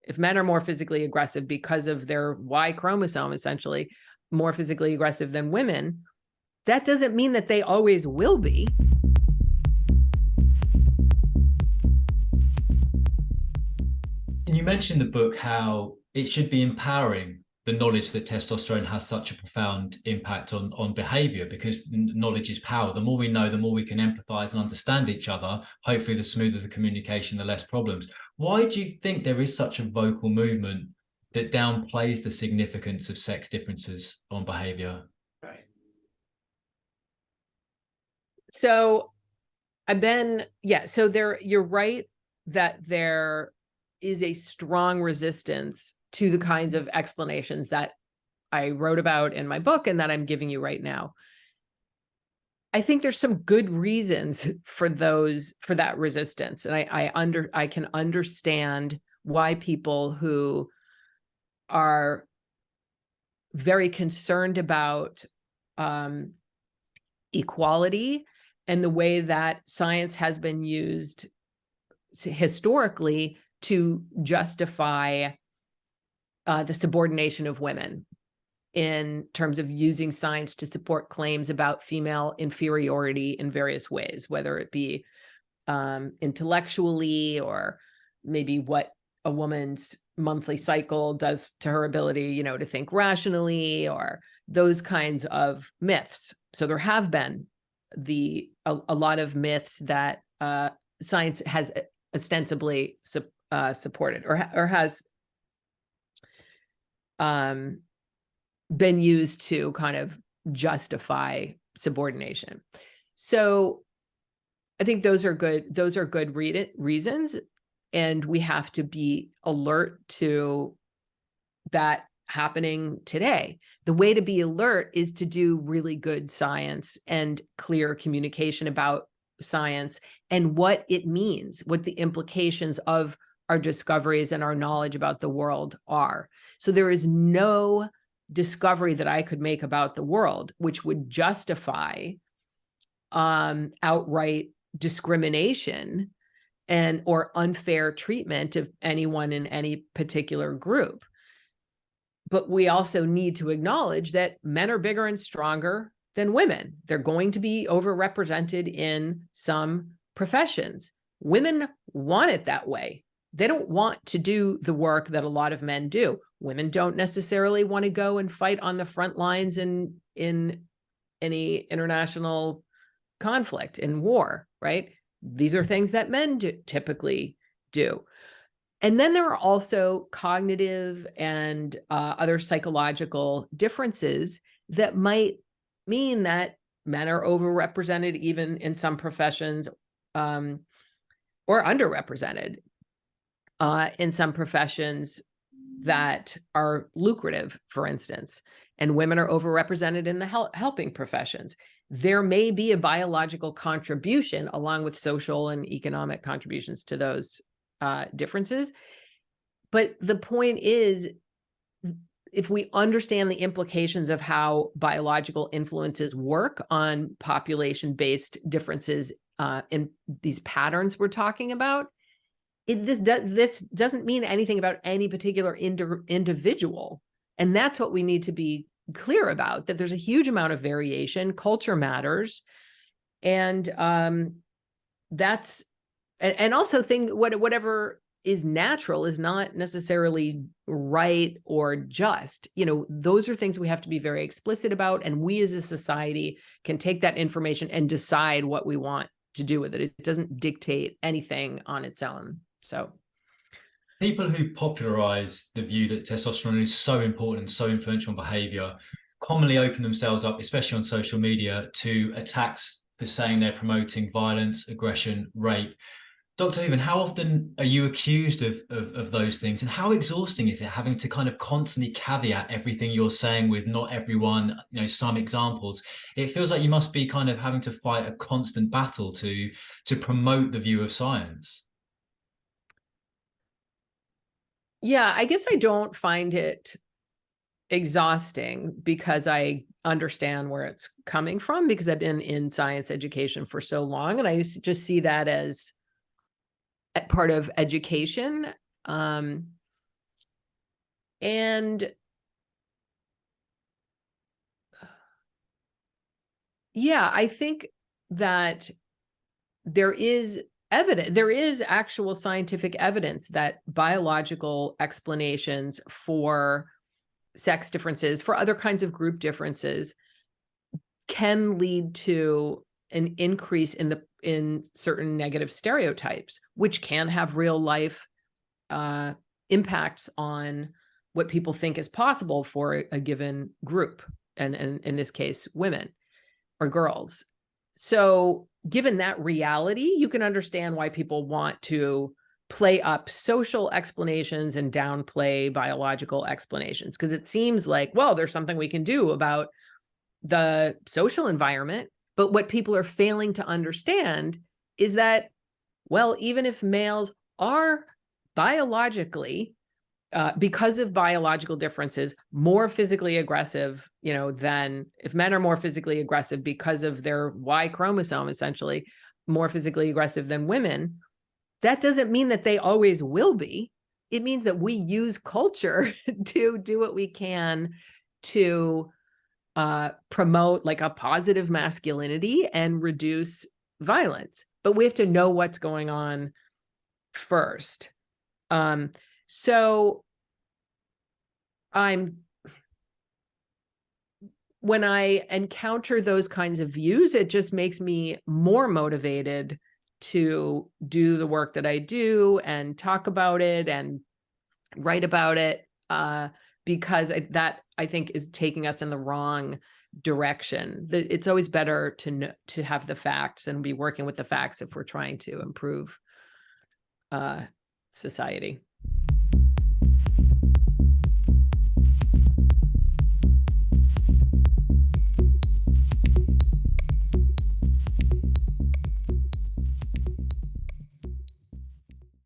If men are more physically aggressive because of their Y chromosome, essentially more physically aggressive than women, that doesn't mean that they always will be. And you mentioned in the book how it should be empowering, the knowledge that testosterone has such a profound impact on behavior, because knowledge is power. The more we know, the more we can empathize and understand each other. Hopefully, the smoother the communication, the less problems. Why do you think there is such a vocal movement that downplays the significance of sex differences on behavior? Right. So you're right that there is a strong resistance to the kinds of explanations that I wrote about in my book and that I'm giving you right now. I think there's some good reasons for that resistance. And I can understand why people who are very concerned about equality and the way that science has been used historically to justify the subordination of women in terms of using science to support claims about female inferiority in various ways, whether it be intellectually, or maybe what a woman's monthly cycle does to her ability, to think rationally, or those kinds of myths. So there have been a lot of myths that science has ostensibly supported or has been used to kind of justify subordination. So I think those are good reasons, and we have to be alert to that happening today. The way to be alert is to do really good science and clear communication about science and what it means, what the implications of our discoveries and our knowledge about the world are. So there is no discovery that I could make about the world which would justify outright discrimination or unfair treatment of anyone in any particular group. But we also need to acknowledge that men are bigger and stronger than women. They're going to be overrepresented in some professions. Women want it that way. They don't want to do the work that a lot of men do. Women don't necessarily want to go and fight on the front lines in any international conflict, in war, right? These are things that men typically do. And then there are also cognitive and other psychological differences that might mean that men are overrepresented even in some professions, or underrepresented in some professions that are lucrative, for instance, and women are overrepresented in the helping professions. There may be a biological contribution along with social and economic contributions to those differences. But the point is, if we understand the implications of how biological influences work on population-based differences in these patterns we're talking about, this doesn't mean anything about any particular individual. And that's what we need to be clear about, that there's a huge amount of variation. Culture matters. And also whatever is natural is not necessarily right or just. Those are things we have to be very explicit about. And we as a society can take that information and decide what we want to do with it. It doesn't dictate anything on its own. So people who popularize the view that testosterone is so important and so influential on behavior commonly open themselves up, especially on social media, to attacks for saying they're promoting violence, aggression, rape. Dr. Hooven, how often are you accused of those things, and how exhausting is it having to kind of constantly caveat everything you're saying with not everyone, some examples? It feels like you must be kind of having to fight a constant battle to promote the view of science. Yeah, I guess I don't find it exhausting because I understand where it's coming from, because I've been in science education for so long, and I just see that as part of education. And yeah, I think that there is actual scientific evidence that biological explanations for sex differences, for other kinds of group differences, can lead to an increase in certain negative stereotypes, which can have real life impacts on what people think is possible for a given group, and in this case, women or girls. So given that reality, you can understand why people want to play up social explanations and downplay biological explanations, because it seems like, well, there's something we can do about the social environment. But what people are failing to understand is that, well, even if males are biologically, because of biological differences, more physically aggressive, than if men are more physically aggressive because of their Y chromosome, essentially more physically aggressive than women, that doesn't mean that they always will be. It means that we use culture to do what we can to promote like a positive masculinity and reduce violence. But we have to know what's going on first. So when I encounter those kinds of views, it just makes me more motivated to do the work that I do and talk about it and write about it, because that I think is taking us in the wrong direction. It's always better to have the facts and be working with the facts if we're trying to improve society.